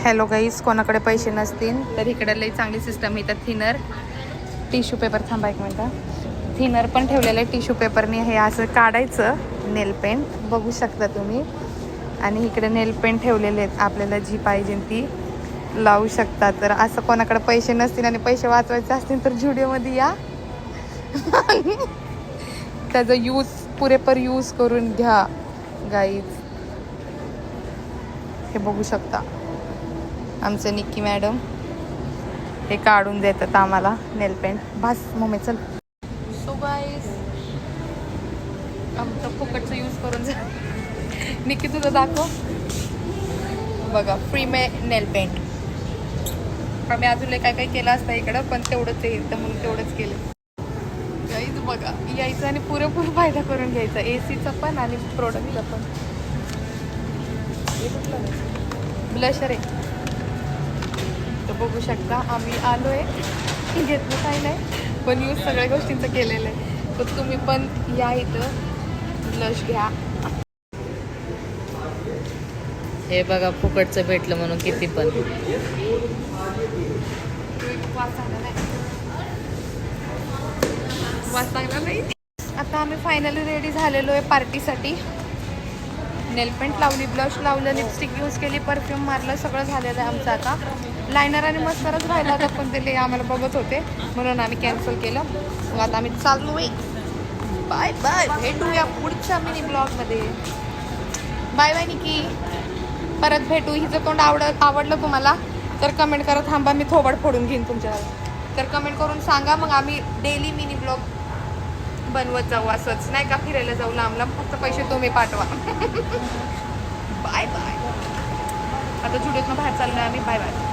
Hello गाईस, कोणाकडे पैसे नसतील तर इकडे लई चांगली सिस्टम आहे. तर थिनर टिश्यू पेपर, थांबा एक मिनटं, थिनर पण ठेवलेलं आहे. टिश्यू पेपरने हे असं काढायचं नेल पेंट, बघू शकता तुम्ही. आणि इकडे नेल पेंट ठेवलेले आहेत, आपल्याला जी पाहिजे ती लावू शकता. तर असं कोणाकडे पैसे नसतील आणि पैसे वाचवायचे असतील तर झुडिओमध्ये या त्याचा पुरेपूर यूज करून घ्या गाईज. हे बघू शकता आमचं निक्की मॅडम हे काढून देतात आम्हाला नेल पेंट. बस मम्मी चल. सो गाईज आमचं फुकटचं यूज करून जा. निक्की तुझं दाखव बघा, फ्री नेल पेंट. आम्ही अजून काय काय केलं असतं इकडं, पण तेवढंच आहे तर म्हणून तेवढंच केलं. गाईज बघा, यायचं आणि पुरेपूर फायदा करून घ्यायचा, एसीचा पण आणि प्रोडक्टचा पण. ब्लशर आहे तर बघू शकता. आम्ही आलो आहे, घेतलं काही नाही पण यूज सगळ्या गोष्टींचं केलेलं आहे. तर तुम्ही पण या इथं ब्लश घ्या. हे बघा, फुकटचं भेटलं म्हणून किती पण. वास चांगला नाही. आता आम्ही फायनली रेडी झालेलो आहे पार्टीसाठी. नेल पेंट लावली, ब्लश लावलं, लिपस्टिक यूज केली, परफ्यूम मारलं, सगळं झालेलं आहे आमचं. आता लायनर आणि मस्करच राहिला होता पण ते आम्हाला बघत होते म्हणून आम्ही कॅन्सल केलं. मग आता आम्ही चाललो आहे. बाय बाय, भेटूया पुढच्या मिनी ब्लॉगमध्ये. बाय बाय निकी, परत भेटू. हिचं तोंड आवडलं तुम्हाला तर कमेंट करा. थांबा मी थोबड फोडून घेईन तुमच्यावर. तर कमेंट करून सांगा, मग आम्ही डेली मिनी ब्लॉग बनवत जाऊ. असंच नाही का, फिरायला जाऊ लांब लांब, फक्त पैसे तुम्ही पाठवा. Bye bye. आता झुडिओतनं बाहेर चाललोय आम्ही. Bye bye.